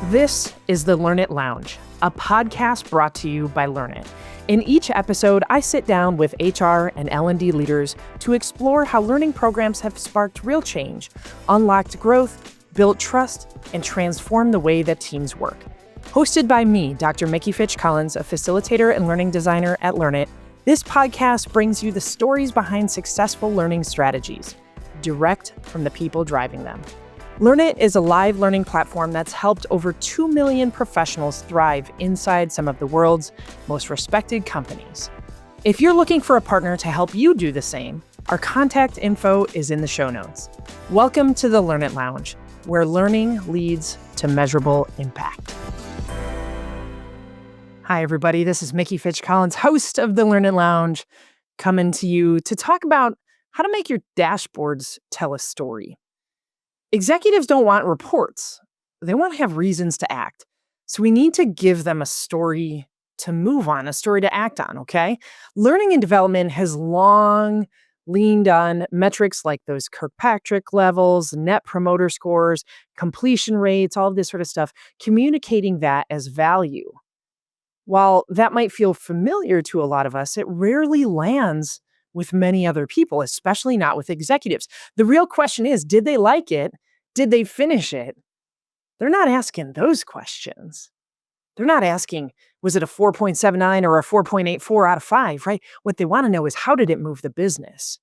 This is the Learnit Lounge, a podcast brought to you by Learnit. In each episode, I sit down with HR and L&D leaders to explore how learning programs have sparked real change, unlocked growth, built trust, and transformed the way that teams work. Hosted by me, Dr. Mickey Fitch-Collins, a facilitator and learning designer at Learnit, this podcast brings you the stories behind successful learning strategies, direct from the people driving them. Learnit is a live learning platform that's helped over 2 million professionals thrive inside some of the world's most respected companies. If you're looking for a partner to help you do the same, our contact info is in the show notes. Welcome to the Learnit Lounge, where learning leads to measurable impact. Hi, everybody. This is Mickey Fitch-Collins, host of the Learnit Lounge, coming to you to talk about how to make your dashboards tell a story. Executives don't want reports. They want to have reasons to act. So we need to give them a story to move on, a story to act on, okay? Learning and development has long leaned on metrics like those Kirkpatrick levels, net promoter scores, completion rates, all of this sort of stuff, communicating that as value. While that might feel familiar to a lot of us, it rarely lands with many other people, especially not with executives. The real question is, did they like it? Did they finish it? They're not asking those questions. They're not asking, was it a 4.79 or a 4.84 out of 5, right? What they want to know is, how did it move the business?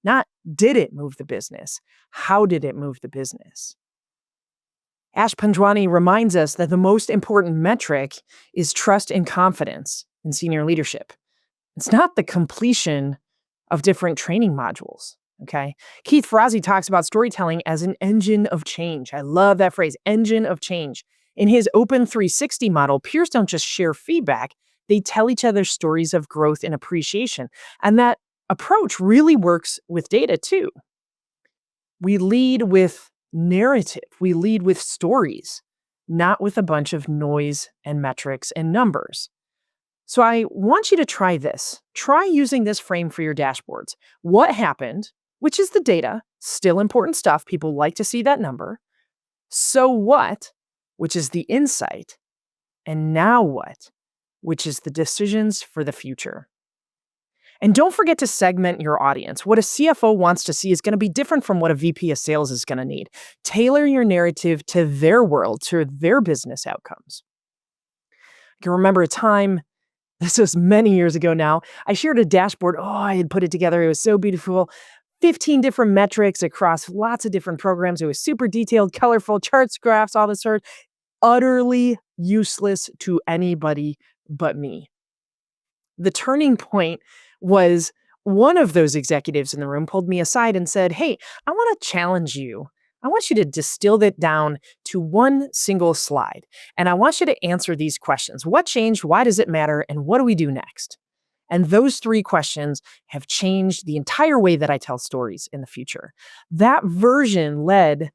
Not, did it move the business? How did it move the business? Ash Panjwani reminds us that the most important metric is trust and confidence in senior leadership. It's not the completion of different training modules, okay? Keith Ferrazzi talks about storytelling as an engine of change. I love that phrase, engine of change. In his Open 360 model, peers don't just share feedback, they tell each other stories of growth and appreciation. And that approach really works with data too. We lead with narrative, we lead with stories, not with a bunch of noise and metrics and numbers. So I want you to try this. Try using this frame for your dashboards. What happened, which is the data, still important stuff. People like to see that number. So what, which is the insight. And now what, which is the decisions for the future. And don't forget to segment your audience. What a CFO wants to see is going to be different from what a VP of sales is going to need. Tailor your narrative to their world, to their business outcomes. I can remember a time, this was many years ago now, I shared a dashboard. I had put it together. It was so beautiful. 15 different metrics across lots of different programs. It was super detailed, colorful, charts, graphs, all this sort. Utterly useless to anybody but me. The turning point was one of those executives in the room pulled me aside and said, "Hey, I want to challenge you. I want you to distill that down to one single slide. And I want you to answer these questions. What changed? Why does it matter? And what do we do next?" And those 3 questions have changed the entire way that I tell stories in the future. That version led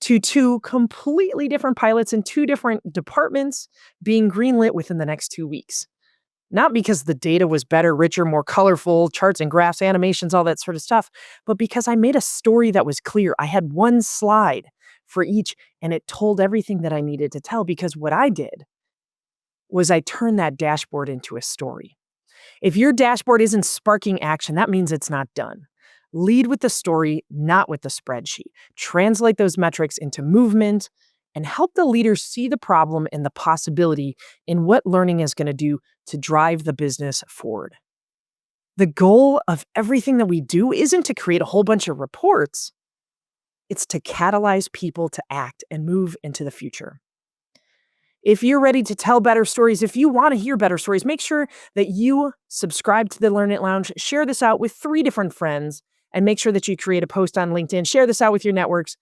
to 2 completely different pilots in 2 different departments being greenlit within the next 2 weeks. Not because the data was better, richer, more colorful, charts and graphs, animations, all that sort of stuff, but because I made a story that was clear. I had one slide for each, and it told everything that I needed to tell, because what I did was I turned that dashboard into a story. If your dashboard isn't sparking action, that means it's not done. Lead with the story, not with the spreadsheet. Translate those metrics into movement, and help the leaders see the problem and the possibility in what learning is going to do to drive the business forward. The goal of everything that we do isn't to create a whole bunch of reports. It's to catalyze people to act and move into the future. If you're ready to tell better stories, if you want to hear better stories, make sure that you subscribe to the Learnit Lounge, share this out with 3 different friends, and make sure that you create a post on LinkedIn, share this out with your networks,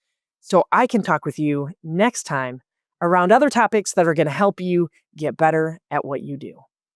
so I can talk with you next time around other topics that are going to help you get better at what you do.